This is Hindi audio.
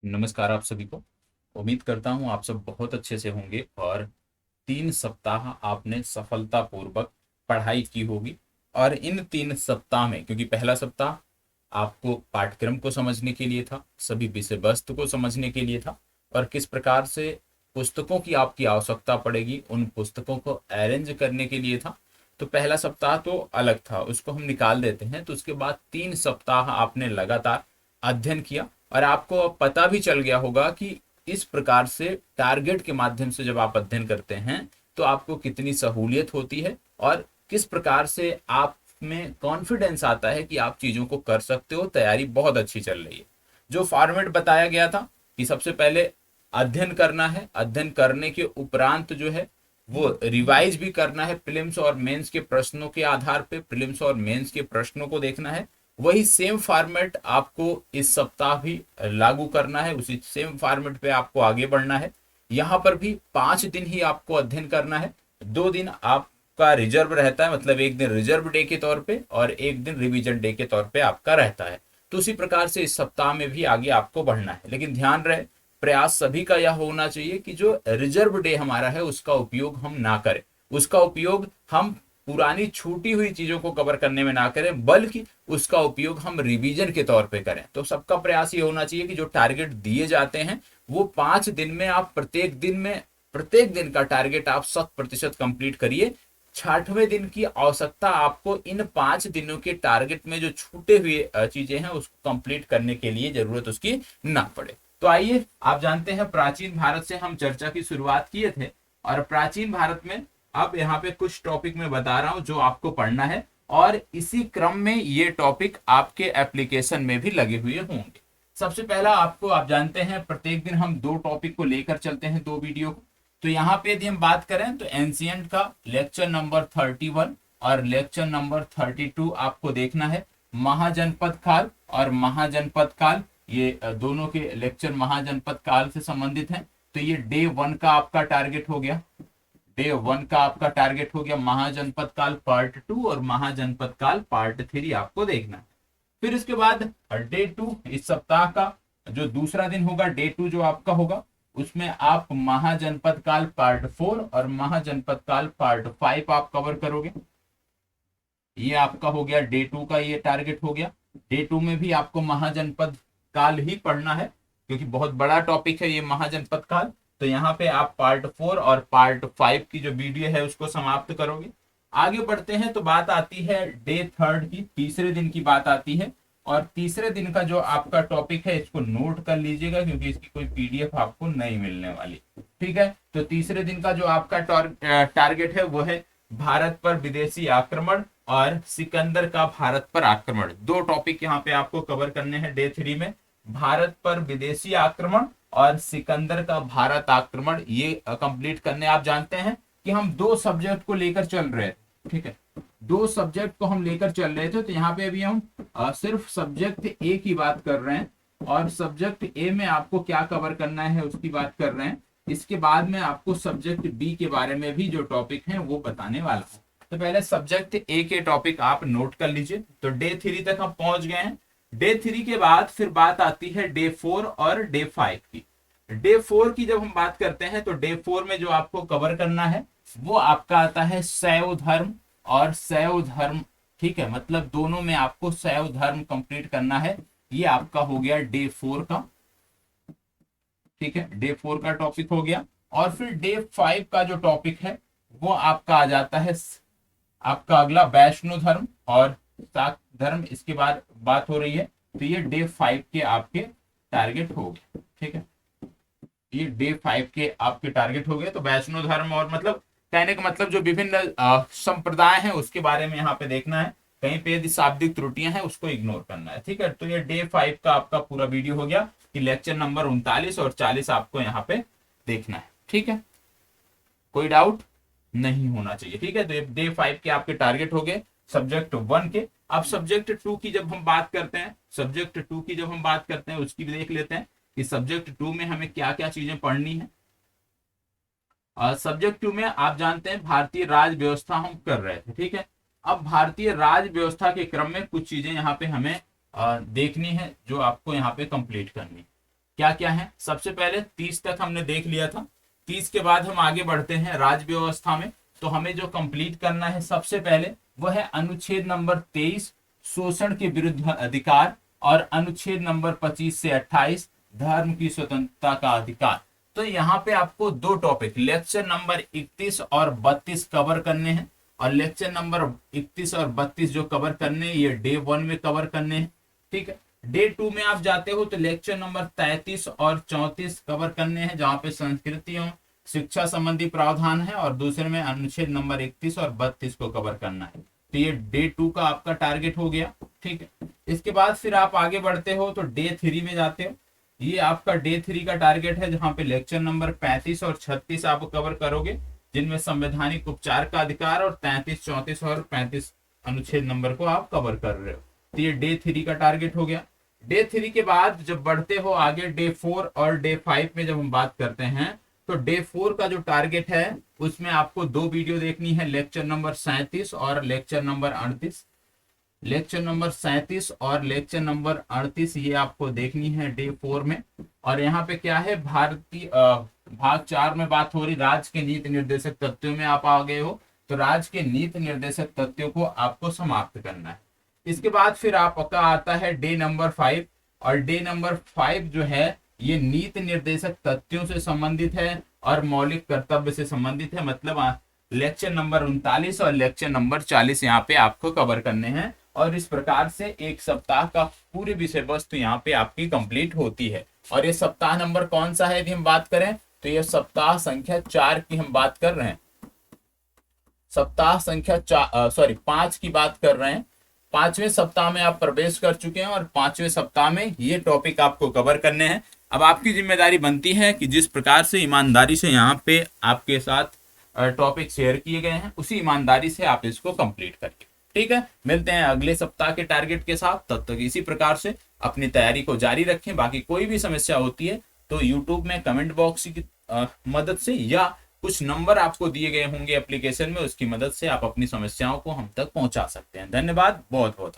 नमस्कार आप सभी को। उम्मीद करता हूँ आप सब बहुत अच्छे से होंगे और 3 सप्ताह आपने सफलतापूर्वक पढ़ाई की होगी। और इन 3 सप्ताह में, क्योंकि पहला सप्ताह आपको पाठ्यक्रम को समझने के लिए था, सभी विषय वस्तु को समझने के लिए था और किस प्रकार से पुस्तकों की आपकी आवश्यकता पड़ेगी उन पुस्तकों को अरेंज करने के लिए था। तो पहला सप्ताह तो अलग था, उसको हम निकाल देते हैं। तो उसके बाद 3 सप्ताह आपने लगातार अध्ययन किया और आपको अब पता भी चल गया होगा कि इस प्रकार से टारगेट के माध्यम से जब आप अध्ययन करते हैं तो आपको कितनी सहूलियत होती है और किस प्रकार से आप में कॉन्फिडेंस आता है कि आप चीजों को कर सकते हो। तैयारी बहुत अच्छी चल रही है। जो फॉर्मेट बताया गया था कि सबसे पहले अध्ययन करना है, अध्ययन करने के उपरांत जो है वो रिवाइज भी करना है। प्रीलिम्स और मेंस के प्रश्नों के आधार पे प्रीलिम्स और मेंस के प्रश्नों को देखना है। वही सेम फॉर्मेट आपको इस सप्ताह भी लागू करना है, उसी सेम फॉर्मेट पे आपको आगे बढ़ना है। यहाँ पर भी 5 दिन ही आपको अध्ययन करना है। 2 दिन आपका रिजर्व रहता है, मतलब एक दिन रिजर्व डे के तौर पे और एक दिन रिवीजन डे के तौर पे आपका रहता है। तो उसी प्रकार से इस सप्ताह में भी आगे आपको बढ़ना है। लेकिन ध्यान रहे, प्रयास सभी का यह होना चाहिए कि जो रिजर्व डे हमारा है उसका उपयोग हम ना करें। उसका उपयोग हम पुरानी छूटी हुई चीजों को कवर करने में ना करें, बल्कि उसका उपयोग हम रिवीजन के तौर पे करें। तो सबका प्रयास ये होना चाहिए कि जो टारगेट दिए जाते हैं वो 5 दिन में आप प्रत्येक दिन का टारगेट आप 100% कंप्लीट करिए। 60वें दिन की आवश्यकता आपको इन 5 दिनों के टारगेट में जो छूटे हुए चीजें हैं उसको कंप्लीट करने के लिए जरूरत उसकी ना पड़े। तो आइए, आप जानते हैं प्राचीन भारत से हम चर्चा की शुरुआत किए थे और प्राचीन भारत में अब यहाँ पे कुछ टॉपिक मैं बता रहा हूं जो आपको पढ़ना है और इसी क्रम में ये टॉपिक आपके एप्लीकेशन में भी लगे हुए होंगे। सबसे पहला आपको, आप जानते हैं प्रत्येक दिन हम 2 टॉपिक को लेकर चलते हैं, 2 वीडियो को। तो यहाँ पे यदि हम बात करें तो एंशियंट का लेक्चर नंबर 31 और लेक्चर नंबर 32 आपको देखना है। महाजनपद काल और महाजनपद काल, ये दोनों के लेक्चर महाजनपद काल से संबंधित हैं। तो ये डे 1 का आपका टारगेट हो गया। डे 1 का आपका टारगेट हो गया महाजनपद काल पार्ट 2 और महाजनपद काल पार्ट 3 आपको देखना है। फिर इसके बाद डे 2, इस सप्ताह का जो दूसरा दिन होगा, डे 2 जो आपका होगा उसमें आप महाजनपद काल पार्ट 4 और महाजनपद काल पार्ट 5 आप कवर करोगे। ये आपका हो गया डे 2 का, ये टारगेट हो गया। डे 2 में भी आपको महाजनपद काल ही पढ़ना है क्योंकि बहुत बड़ा टॉपिक है ये महाजनपद काल। तो यहाँ पे आप पार्ट 4 और पार्ट 5 की जो वीडियो है उसको समाप्त करोगे। आगे बढ़ते हैं तो बात आती है डे 3 की, तीसरे दिन की बात आती है। और तीसरे दिन का जो आपका टॉपिक है इसको नोट कर लीजिएगा क्योंकि इसकी कोई पीडीएफ आपको नहीं मिलने वाली। ठीक है, तो तीसरे दिन का जो आपका टारगेट है वो है भारत पर विदेशी आक्रमण और सिकंदर का भारत पर आक्रमण। 2 टॉपिक यहाँ पे आपको कवर करने हैं डे 3 में, भारत पर विदेशी आक्रमण और सिकंदर का भारत आक्रमण। ये कंप्लीट करने, आप जानते हैं कि हम 2 सब्जेक्ट को लेकर चल रहे हैं। ठीक है, 2 सब्जेक्ट को हम लेकर चल रहे थे। तो यहाँ पे अभी हम सिर्फ सब्जेक्ट ए की बात कर रहे हैं और सब्जेक्ट ए में आपको क्या कवर करना है उसकी बात कर रहे हैं। इसके बाद में आपको सब्जेक्ट बी के बारे में भी जो टॉपिक है वो बताने वाला हूँ। तो पहले सब्जेक्ट ए के टॉपिक आप नोट कर लीजिए। तो डे 3 तक हम पहुंच गए हैं। डे 3 के बाद फिर बात आती है डे 4 और डे 5 की। डे 4 की जब हम बात करते हैं तो डे 4 में जो आपको कवर करना है वो आपका आता है शैव धर्म और शैव धर्म। ठीक है, मतलब दोनों में आपको शैव धर्म कंप्लीट करना है। ये आपका हो गया डे 4 का। ठीक है, डे 4 का टॉपिक हो गया। और फिर डे 5 का जो टॉपिक है वो आपका आ जाता है आपका अगला वैष्णो धर्म और शाक्त धर्म। इसके बाद बात हो रही है। तो ये डे 5 के आपके टारगेट हो गए। ठीक है, ये डे 5 के आपके टारगेट हो गए। तो वैष्णो धर्म और, मतलब कहने का मतलब जो विभिन्न संप्रदाय हैं उसके बारे में यहाँ पे देखना है। कहीं पे यदि शाब्दिक त्रुटियां हैं उसको इग्नोर करना है। ठीक है, तो ये डे 5 का आपका पूरा वीडियो हो गया कि लेक्चर नंबर 39 और 40 आपको यहाँ पे देखना है। ठीक है, कोई डाउट नहीं होना चाहिए। ठीक है, तो डे 5 के आपके टारगेट हो गए सब्जेक्ट 1 के। अब सब्जेक्ट 2 की जब हम बात करते हैं, सब्जेक्ट 2 की जब हम बात करते हैं उसकी भी देख लेते हैं कि सब्जेक्ट 2 में हमें क्या क्या चीजें पढ़नी है। सब्जेक्ट 2 में आप जानते हैं भारतीय राज व्यवस्था हम कर रहे थे। ठीक है, अब भारतीय राज व्यवस्था के क्रम में कुछ चीजें यहाँ पे हमें देखनी है जो आपको यहाँ पे कंप्लीट करनी है। क्या क्या है। सबसे पहले 30 तक हमने देख लिया था। 30 के बाद हम आगे बढ़ते हैं राज्य व्यवस्था में। तो हमें जो कंप्लीट करना है सबसे पहले वह है अनुच्छेद नंबर 23 शोषण के विरुद्ध अधिकार, और अनुच्छेद नंबर 25 से 28 धर्म की स्वतंत्रता का अधिकार। तो यहाँ पे आपको दो टॉपिक लेक्चर नंबर 31 और 32 कवर करने हैं, और लेक्चर नंबर 31 और 32 जो कवर करने हैं ये डे 1 में कवर करने हैं। ठीक है, डे 2 में आप जाते हो तो लेक्चर नंबर 33 और 34 कवर करने हैं, जहाँ पे संस्कृति एवं शिक्षा संबंधी प्रावधान है, और दूसरे में अनुच्छेद नंबर 31 और 32 को कवर करना है। तो ये डे 2 का आपका टारगेट हो गया। ठीक है, इसके बाद फिर आप आगे बढ़ते हो तो डे 3 में जाते हो। ये आपका डे 3 का टारगेट है, जहाँ पे लेक्चर नंबर 35 और 36 आप कवर करोगे, जिनमें संवैधानिक उपचार का अधिकार और 33, 34 और 35 अनुच्छेद नंबर को आप कवर कर रहे हो। तो ये डे 3 का टारगेट हो गया। डे 3 के बाद जब बढ़ते हो आगे डे 4 और डे 5 में जब हम बात करते हैं, तो डे 4 का जो टारगेट है उसमें आपको दो वीडियो देखनी है, लेक्चर नंबर 37 और लेक्चर नंबर 38। लेक्चर नंबर 37 और लेक्चर नंबर 38 ये आपको देखनी है डे 4 में। और यहाँ पे क्या है, भारतीय भाग 4 में बात हो रही राज्य के नीति निर्देशक तथ्यों में आप आ गए हो, तो राज्य के नीति निर्देशक तथ्यों को आपको समाप्त करना है। इसके बाद फिर आपका आता है डे नंबर 5, और डे नंबर 5 जो है ये नीति निर्देशक तथ्यों से संबंधित है और मौलिक कर्तव्य से संबंधित है। मतलब लेक्चर नंबर 39 और लेक्चर नंबर 40 यहाँ पे आपको कवर करने हैं, और इस प्रकार से एक सप्ताह का पूरी विषय वस्तु यहाँ पे आपकी कंप्लीट होती है। और ये सप्ताह नंबर कौन सा है यदि हम बात करें तो ये सप्ताह संख्या 4 की हम बात कर रहे हैं। सप्ताह संख्या 5 की बात कर रहे हैं। 5वें सप्ताह में आप प्रवेश कर चुके हैं, और 5वें सप्ताह में ये टॉपिक आपको कवर करने हैं। अब आपकी जिम्मेदारी बनती है कि जिस प्रकार से ईमानदारी से यहाँ पे आपके साथ टॉपिक शेयर किए गए हैं, उसी ईमानदारी से आप इसको कंप्लीट करिए। ठीक है, मिलते हैं अगले सप्ताह के टारगेट के साथ। तब तक इसी प्रकार से अपनी तैयारी को जारी रखें। बाकी कोई भी समस्या होती है तो यूट्यूब में कमेंट बॉक्स की मदद से, या कुछ नंबर आपको दिए गए होंगे एप्लीकेशन में, उसकी मदद से आप अपनी समस्याओं को हम तक पहुंचा सकते हैं। धन्यवाद बहुत बहुत।